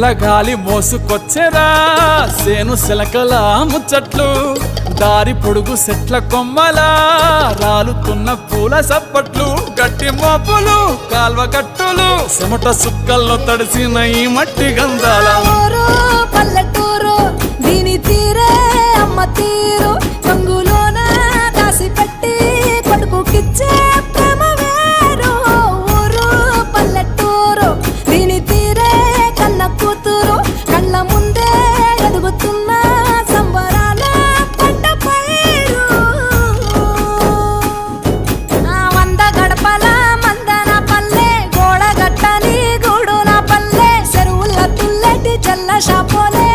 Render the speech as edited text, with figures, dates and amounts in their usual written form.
చల్లగాలి మోసుకొచ్చెరా సేను శిలకల ముచ్చట్లు దారి పొడుగు సెట్ల కొమ్మలా రాలుతున్న పూల సప్పట్లు గట్టి మోపులు కాల్వ గట్టులు చెమట సుక్కల్లో తడిసిన ఈ మట్టి గంధాల పల్లెటూరు దీని తీరే అమ్మ తీరు కంగులోన దాసి పెట్టి కొడుకుకిచ్చే ప్రేమ వేరు ఊరు పల్లెటూరు దీని తీరే కన్న కూతురు కళ్ళ ముందే ఎదుగుతున్న సంబరాల పంట పైరు వంద గడపల మందన పల్లె గోడ గట్టని గూడున పల్లె చెరువుల తుల్లటి చల్ల షాపోలే